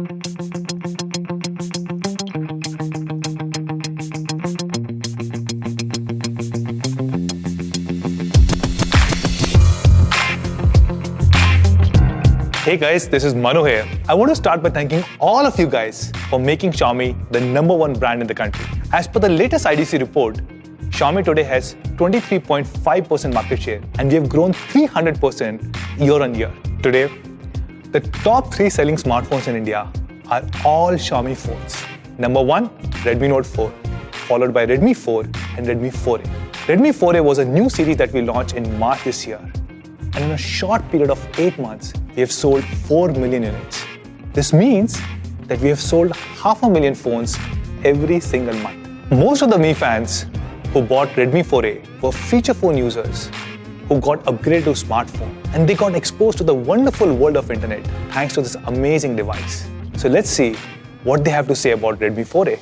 Hey guys, this is Manu here. I want to start by thanking all of you guys for making Xiaomi the #1 brand in the country. As per the latest IDC report, Xiaomi today has 23.5% market share and we have grown 300% year on year. Today, the top 3 selling smartphones in India are all Xiaomi phones. Number 1, Redmi Note 4, followed by Redmi 4 and Redmi 4a. Redmi 4a was a new series that we launched in March this year. And in a short period of 8 months, we have sold 4 million units. This means that we have sold 500,000 phones every single month. Most of the Mi fans who bought Redmi 4a were feature phone users who got upgraded to smartphone and they got exposed to the wonderful world of internet thanks to this amazing device. So let's see what they have to say about Redmi 4a.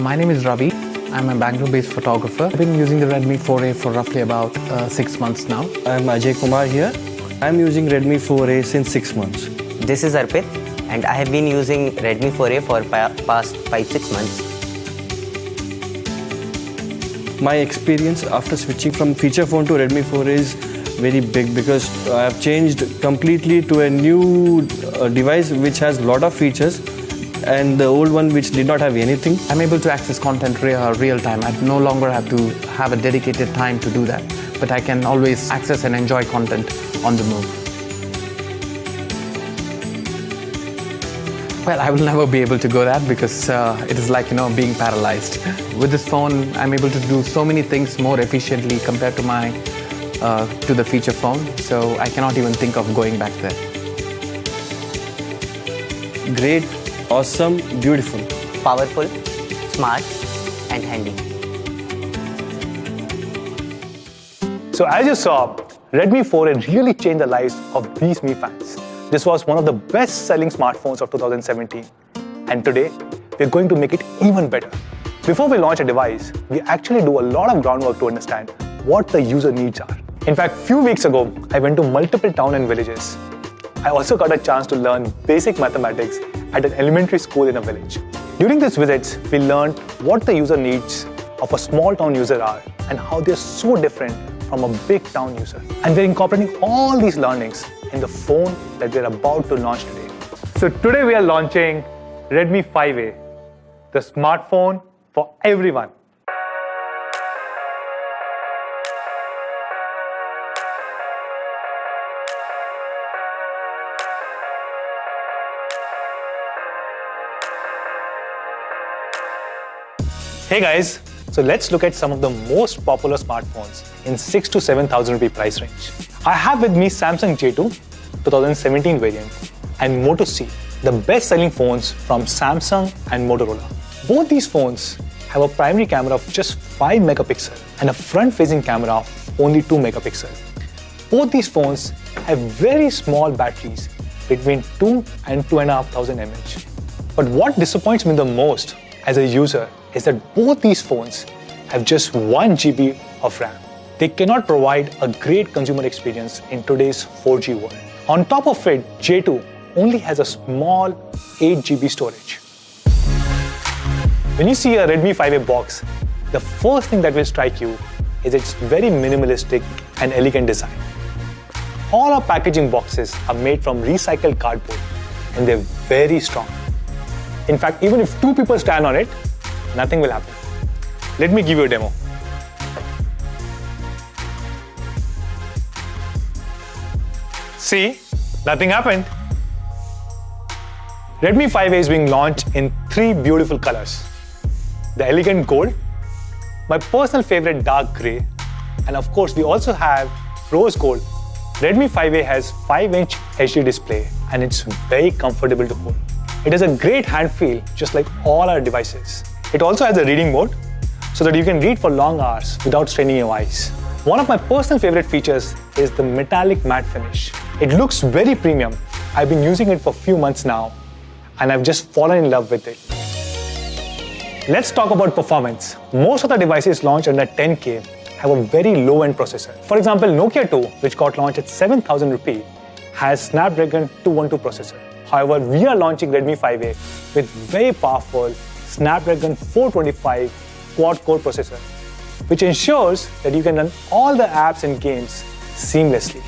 My name is Ravi. I'm a Bangalore-based photographer. I've been using the Redmi 4a for roughly about 6 months now. I'm Ajay Kumar here. I'm using Redmi 4a since 6 months. This is Arpit and I have been using Redmi 4a for past 5-6 months. My experience after switching from feature phone to Redmi 4a is very big because I have changed completely to a new device which has a lot of features and the old one which did not have anything. I'm able to access content real time. I no longer have to have a dedicated time to do that, but I can always access and enjoy content on the move. Well, I will never be able to go that because it is like, being paralyzed. With this phone, I'm able to do so many things more efficiently compared to to the feature phone. So I cannot even think of going back there. Great, awesome, beautiful. Powerful, smart and handy. So as you saw, Redmi 4a really changed the lives of these Mi fans. This was one of the best-selling smartphones of 2017. And today, we're going to make it even better. Before we launch a device, we actually do a lot of groundwork to understand what the user needs are. In fact, a few weeks ago, I went to multiple towns and villages. I also got a chance to learn basic mathematics at an elementary school in a village. During these visits, we learned what the user needs of a small town user are and how they're so different from a big town user. And we're incorporating all these learnings in the phone that we're about to launch today. So today we are launching Redmi 5a, the smartphone for everyone. Hey guys, so let's look at some of the most popular smartphones in 6,000 to 7,000 rupee price range. I have with me Samsung J2 2017 variant and Moto C, the best selling phones from Samsung and Motorola. Both these phones have a primary camera of just 5 megapixel and a front facing camera of only 2 megapixel. Both these phones have very small batteries between 2 and 2,500 mAh. But what disappoints me the most as a user is that both these phones have just 1 GB of RAM. They cannot provide a great consumer experience in today's 4G world. On top of it, J2 only has a small 8 GB storage. When you see a Redmi 5a box, the first thing that will strike you is its very minimalistic and elegant design. All our packaging boxes are made from recycled cardboard and they're very strong. In fact, even if 2 people stand on it, nothing will happen. Let me give you a demo. See, nothing happened. Redmi 5a is being launched in 3 beautiful colors. The elegant gold, my personal favorite dark grey, and of course we also have rose gold. Redmi 5a has 5-inch HD display and it's very comfortable to hold. It has a great hand feel just like all our devices. It also has a reading mode so that you can read for long hours without straining your eyes. One of my personal favorite features is the metallic matte finish. It looks very premium. I've been using it for a few months now and I've just fallen in love with it. Let's talk about performance. Most of the devices launched under 10K have a very low-end processor. For example, Nokia 2, which got launched at 7,000 rupee, has Snapdragon 212 processor. However, we are launching Redmi 5A with very powerful Snapdragon 425 quad-core processor, which ensures that you can run all the apps and games seamlessly.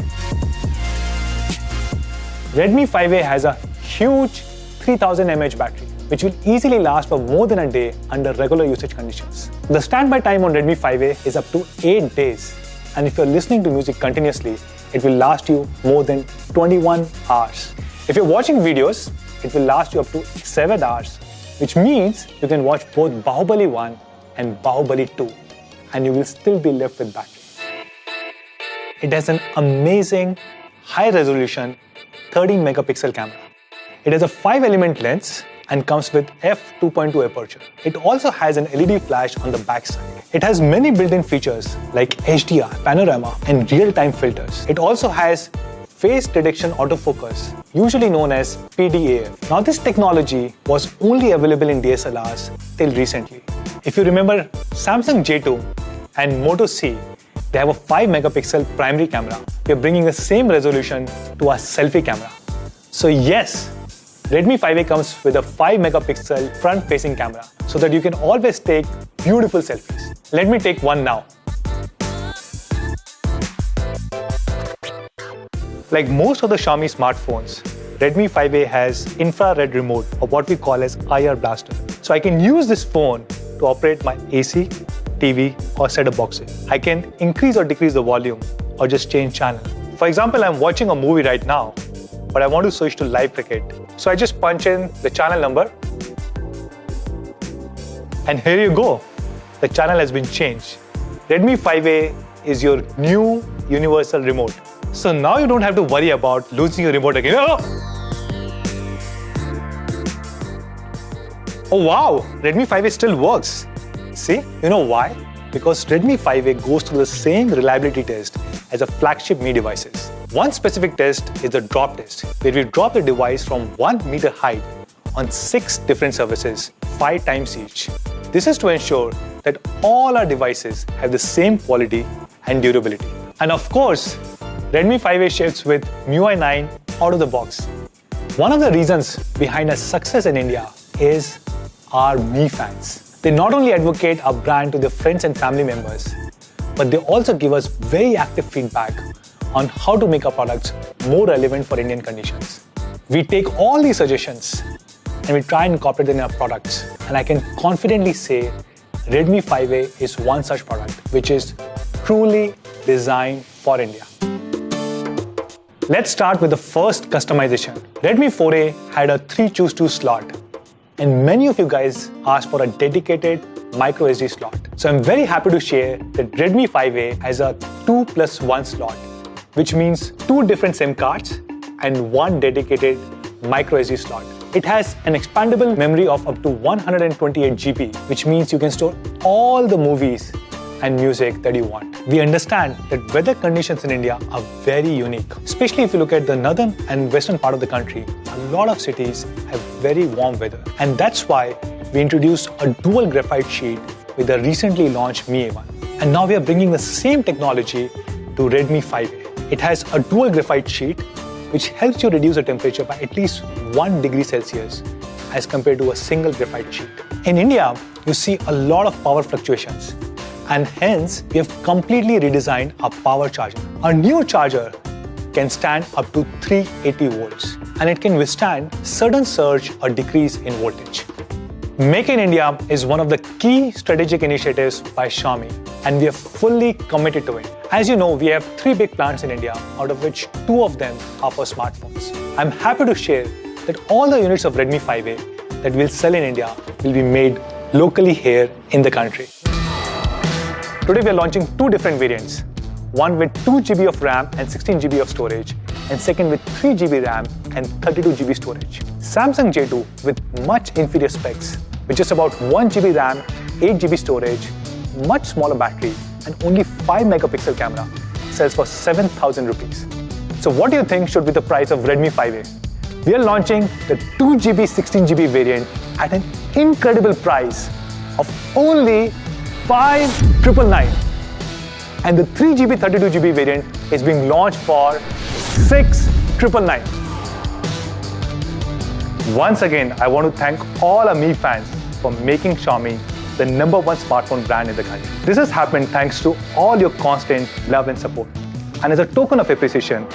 Redmi 5A has a huge 3000 mAh battery, which will easily last for more than a day under regular usage conditions. The standby time on Redmi 5A is up to 8 days, and if you're listening to music continuously, it will last you more than 21 hours. If you're watching videos, it will last you up to 7 hours, which means you can watch both Bahubali 1 and Bahubali 2, and you will still be left with battery. It has an amazing high-resolution 13 megapixel camera. It has a 5-element lens and comes with f2.2 aperture. It also has an LED flash on the back side. It has many built-in features like HDR, panorama, and real-time filters. It also has face detection autofocus, usually known as PDAF. Now, this technology was only available in DSLRs till recently. If you remember Samsung J2 and Moto C, they have a 5 megapixel primary camera. We are bringing the same resolution to our selfie camera. So yes, Redmi 5A comes with a 5 megapixel front-facing camera so that you can always take beautiful selfies. Let me take one now. Like most of the Xiaomi smartphones, Redmi 5A has infrared remote, or what we call as IR blaster. So I can use this phone to operate my AC, TV, or set-top boxes. I can increase or decrease the volume or just change channel. For example, I'm watching a movie right now, but I want to switch to live cricket. So I just punch in the channel number, and here you go. The channel has been changed. Redmi 5A is your new universal remote. So now you don't have to worry about losing your remote again. Oh wow, Redmi 5A still works. See, you know why? Because Redmi 5A goes through the same reliability test as a flagship Mi devices. One specific test is the drop test, where we drop the device from 1 meter height on 6 different surfaces, 5 times each. This is to ensure that all our devices have the same quality and durability. And of course, Redmi 5A ships with MIUI 9 out of the box. One of the reasons behind our success in India is our Mi fans. They not only advocate our brand to their friends and family members, but they also give us very active feedback on how to make our products more relevant for Indian conditions. We take all these suggestions and we try and incorporate them in our products. And I can confidently say Redmi 5A is one such product which is truly designed for India. Let's start with the first customization. Redmi 4A had a 3 choose 2 slot, and many of you guys asked for a dedicated micro SD slot. So I'm very happy to share that Redmi 5A has a 2+1 slot, which means 2 different SIM cards and 1 dedicated micro SD slot. It has an expandable memory of up to 128 GB, which means you can store all the movies and music that you want. We understand that weather conditions in India are very unique, especially if you look at the northern and western part of the country. A lot of cities have very warm weather, and that's why we introduced a dual graphite sheet with the recently launched Mi A1. And now we are bringing the same technology to Redmi 5A. It has a dual graphite sheet which helps you reduce the temperature by at least 1 degree Celsius as compared to a single graphite sheet. In India, you see a lot of power fluctuations, and hence we have completely redesigned our power charger. Our new charger can stand up to 380 volts, and it can withstand sudden surge or decrease in voltage. Make in India is one of the key strategic initiatives by Xiaomi, and we are fully committed to it. As you know, we have 3 big plants in India, out of which 2 of them are for smartphones. I'm happy to share that all the units of Redmi 5A that we'll sell in India will be made locally here in the country. Today we are launching 2 different variants, one with 2 GB of RAM and 16 GB of storage, and second with 3 GB RAM and 32 GB storage. Samsung J2 with much inferior specs, with just about 1 GB RAM, 8 GB storage, much smaller battery, and only 5 megapixel camera, sells for 7,000 rupees. So what do you think should be the price of Redmi 5A? We are launching the 2 GB 16 GB variant at an incredible price of only 5,999, and the 3 GB 32 GB variant is being launched for 6,999. Once again, I want to thank all our Mi fans for making Xiaomi the #1 smartphone brand in the country. This has happened thanks to all your constant love and support. And as a token of appreciation,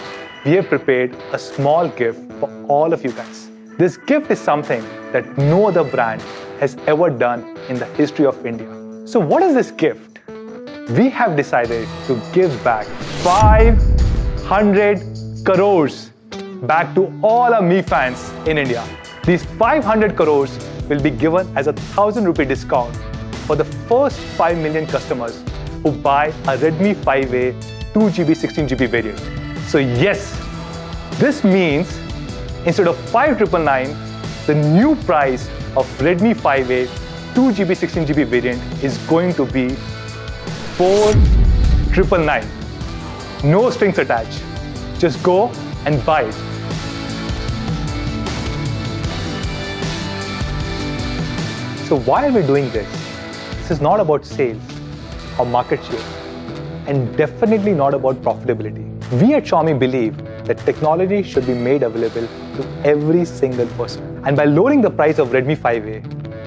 we have prepared a small gift for all of you guys. This gift is something that no other brand has ever done in the history of India. So what is this gift? We have decided to give back 500 crores back to all our Mi fans in India. These 500 crores will be given as a 1,000 rupee discount for the first 5 million customers who buy a Redmi 5A 2GB 16GB variant. So yes, this means instead of 5,999, the new price of Redmi 5A 2GB 16GB variant is going to be 4,999. No strings attached. Just go and buy it. So why are we doing this? This is not about sales or market share, and definitely not about profitability. We at Xiaomi believe that technology should be made available to every single person. And by lowering the price of Redmi 5A,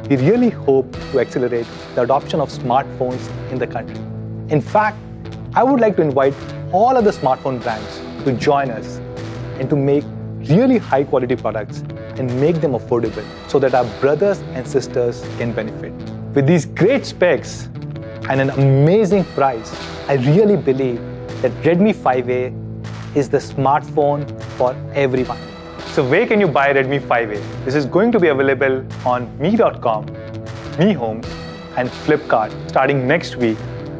we really hope to accelerate the adoption of smartphones in the country. In fact, I would like to invite all other smartphone brands to join us and to make really high quality products and make them affordable so that our brothers and sisters can benefit. With these great specs and an amazing price, I really believe that Redmi 5A is the smartphone for everyone. So where can you buy Redmi 5A? This is going to be available on Mi.com, Mi Homes and Flipkart starting next week,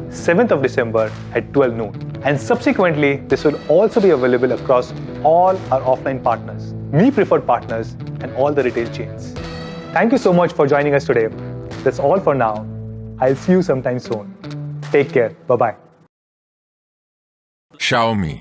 7th of December at 12 noon. And subsequently, this will also be available across all our offline partners, Mi preferred partners and all the retail chains. Thank you so much for joining us today. That's all for now. I'll see you sometime soon. Take care. Bye-bye. Xiaomi.